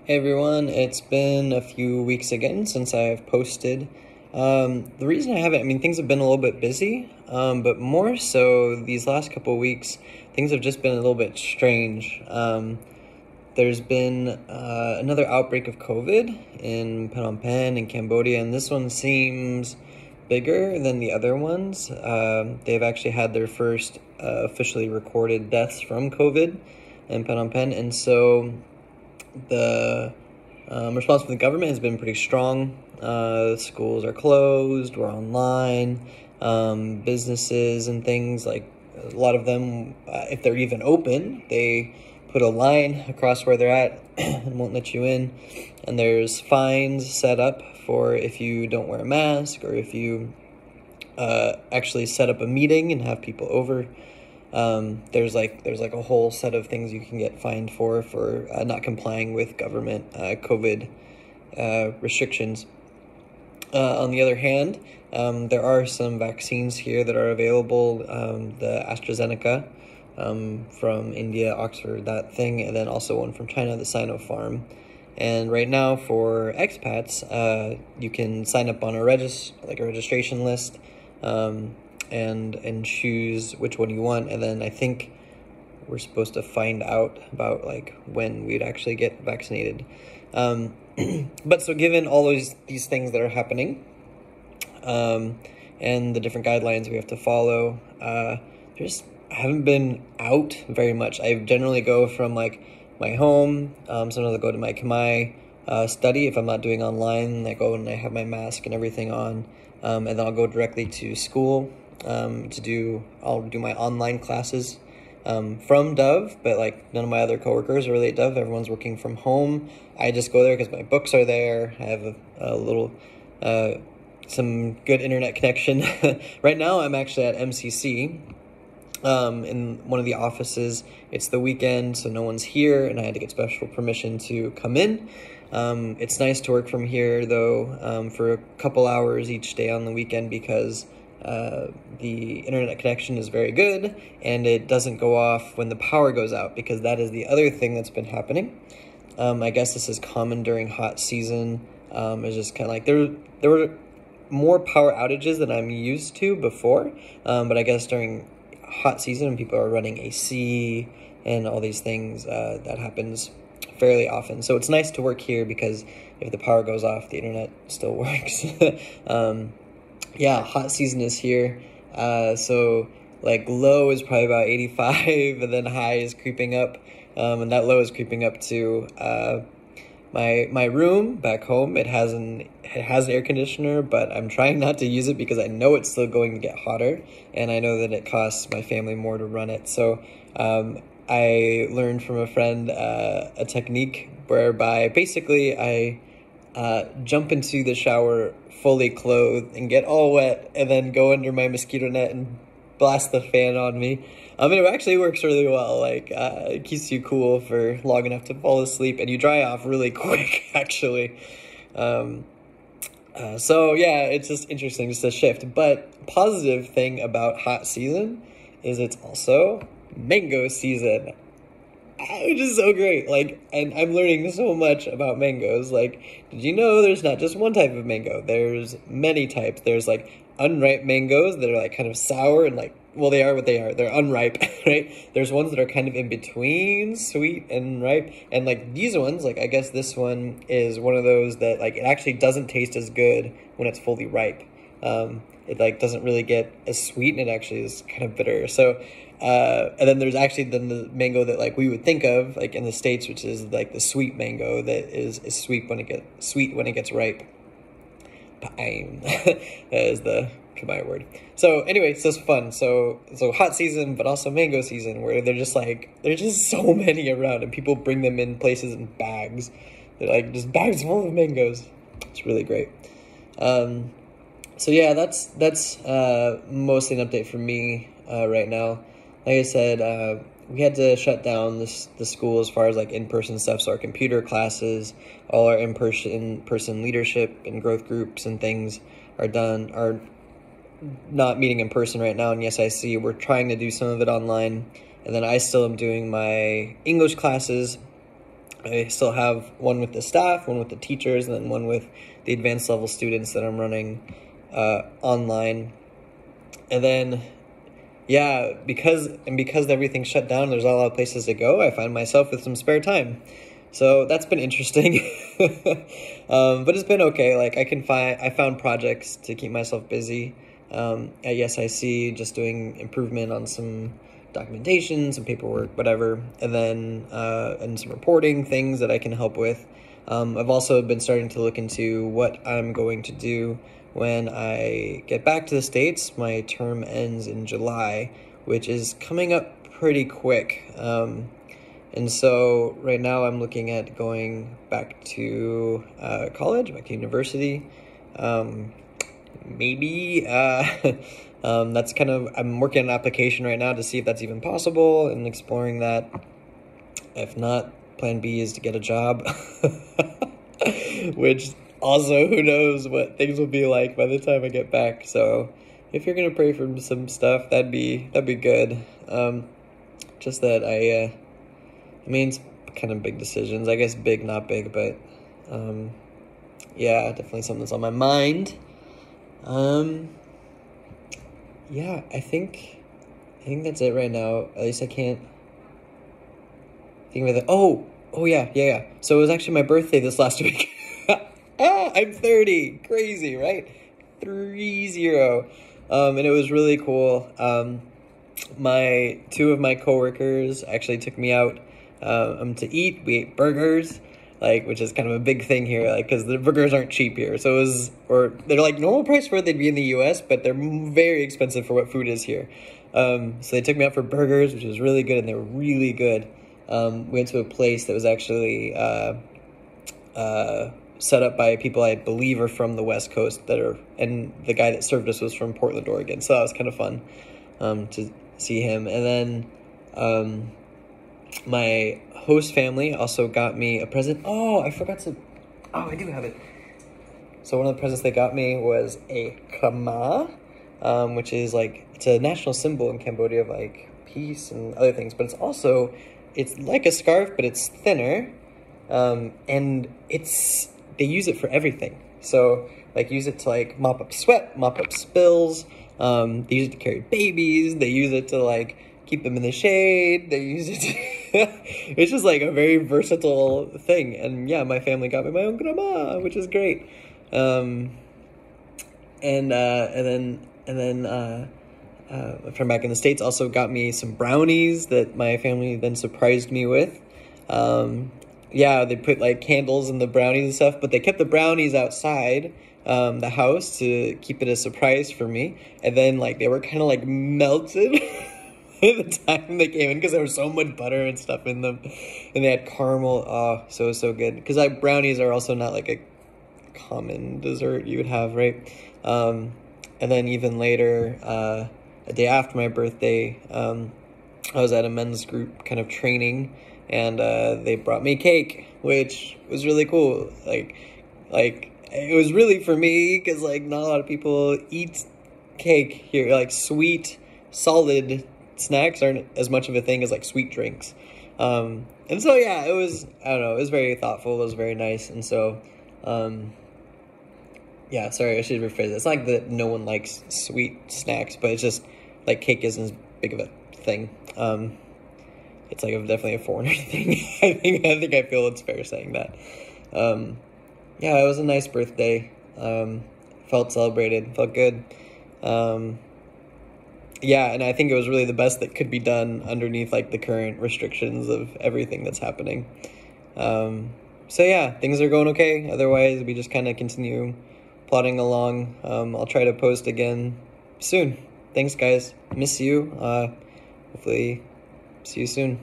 Hey everyone, it's been a few weeks again since I've posted. The reason I haven't, things have been a little bit busy, but more so these last couple of weeks, things have just been a little bit strange. There's been another outbreak of COVID in Phnom Penh in Cambodia, and this one seems bigger than the other ones. They've actually had their first officially recorded deaths from COVID in Phnom Penh, and so the response from the government has been pretty strong. Schools are closed, we're online, businesses and things, like a lot of them, if they're even open, they put a line across where they're at and won't let you in. And there's fines set up for if you don't wear a mask or if you actually set up a meeting and have people over. There's like a whole set of things you can get fined for not complying with government COVID restrictions. On the other hand, there are some vaccines here that are available, the AstraZeneca from India, Oxford, that thing, and then also one from China, the Sinopharm. And right now for expats, you can sign up on a registration list, and choose which one you want, and then I think we're supposed to find out about when we'd actually get vaccinated. But so given all these things that are happening, and the different guidelines we have to follow, just haven't been out very much. I generally go from my home, sometimes I'll go to my Khmer study if I'm not doing online. I go and I have my mask and everything on, and then I'll go directly to school. I'll do my online classes from Dove, but none of my other coworkers are really at Dove. Everyone's working from home. I just go there because my books are there. I have a little some good internet connection. Right now I'm actually at MCC in one of the offices. It's the weekend, so no one's here, and I had to get special permission to come in. It's nice to work from here though, for a couple hours each day on the weekend, because the internet connection is very good and it doesn't go off when the power goes out, because that is the other thing that's been happening. I guess this is common during hot season. It's just kind of there were more power outages than I'm used to before, but I guess during hot season when people are running AC and all these things, that happens fairly often. So it's nice to work here because if the power goes off, the internet still works. Yeah, hot season is here. So low is probably about 85, and then high is creeping up. And that low is creeping up to my room back home. It has an air conditioner, but I'm trying not to use it because I know it's still going to get hotter, and I know that it costs my family more to run it. So I learned from a friend a technique whereby basically I jump into the shower fully clothed and get all wet, and then go under my mosquito net and blast the fan on me. It actually works really well. It keeps you cool for long enough to fall asleep, and you dry off really quick, actually. So yeah, it's just interesting, just a shift. But positive thing about hot season is it's also mango season, which is so great. And I'm learning so much about mangoes. Did you know there's not just one type of mango? There's many types. There's unripe mangoes that are kind of sour and well, they are what they are. They're unripe, right? There's ones that are kind of in between sweet and ripe. And these ones, I guess this one is one of those that it actually doesn't taste as good when it's fully ripe. It doesn't really get as sweet, and it actually is kind of bitter. So and then there's actually the mango that we would think of in the States, which is the sweet mango that is sweet when it gets ripe. Paim. That is the Khmer word. So anyway, so it's fun. So hot season, but also mango season, where there's just so many around, and people bring them in places in bags. They're just bags full of mangoes. It's really great. So yeah, that's mostly an update from me right now. Like I said, we had to shut down the school as far as in-person stuff. So our computer classes, all our in-person leadership and growth groups and things are not meeting in person right now. And yes, I see we're trying to do some of it online. And then I still am doing my English classes I still have one with the staff, one with the teachers, and then one with the advanced level students that I'm running online. And then, yeah, because everything's shut down, there's not a lot of places to go. I find myself with some spare time. So that's been interesting. But it's been okay. Like I found projects to keep myself busy. At SIC, just doing improvement on some documentation, some paperwork, whatever, and then and some reporting things that I can help with. I've also been starting to look into what I'm going to do when I get back to the States. My term ends in July, which is coming up pretty quick. And so right now I'm looking at going back to college, back to university. Maybe that's kind of, I'm working on an application right now to see if that's even possible and exploring that. If not, plan B is to get a job, which also, who knows what things will be like by the time I get back. So if you're going to pray for some stuff, that'd be good. Just that I mean, it's kind of big decisions, I guess big, not big, but yeah, definitely something that's on my mind. Yeah, I think that's it right now. At least I can't think of it. Oh yeah. So it was actually my birthday this last week. I'm 30. Crazy, right? 30. And it was really cool. Two of my coworkers actually took me out to eat. We ate burgers, which is kind of a big thing here, because the burgers aren't cheap here. So they're like normal price for what they'd be in the US, but they're very expensive for what food is here. So they took me out for burgers, which was really good, and they were really good. We went to a place that was actually set up by people I believe are from the West Coast and the guy that served us was from Portland, Oregon. So that was kind of fun to see him. And then my host family also got me a present. I do have it. So one of the presents they got me was a Krama, which is it's a national symbol in Cambodia of peace and other things, but it's like a scarf, but it's thinner, and they use it for everything. So use it to mop up sweat, mop up spills. They use it to carry babies. They use it to keep them in the shade. They use it to it's just a very versatile thing. And yeah, my family got me my own grandma, which is great. And then a friend back in the States also got me some brownies that my family then surprised me with. Yeah, they put candles in the brownies and stuff, but they kept the brownies outside the house to keep it a surprise for me. And then they were kind of melted by the time they came in because there was so much butter and stuff in them, and they had caramel. Oh, so good. Because brownies are also not a common dessert you would have, right? And then even later, a day after my birthday, I was at a men's group kind of training, and they brought me cake, which was really cool. It was really for me because not a lot of people eat cake here. Sweet, solid snacks aren't as much of a thing as sweet drinks. And so yeah, it was, I don't know, it was very thoughtful. It was very nice. And so yeah, sorry, I should rephrase it. It's not that no one likes sweet snacks, but it's just cake isn't as big of a thing. It's definitely a foreigner thing. I feel it's fair saying that. Yeah, it was a nice birthday. Felt celebrated, felt good. Yeah, and I think it was really the best that could be done underneath the current restrictions of everything that's happening. So yeah, things are going okay. Otherwise, we just kind of continue plodding along. I'll try to post again soon. Thanks, guys. Miss you. Hopefully see you soon.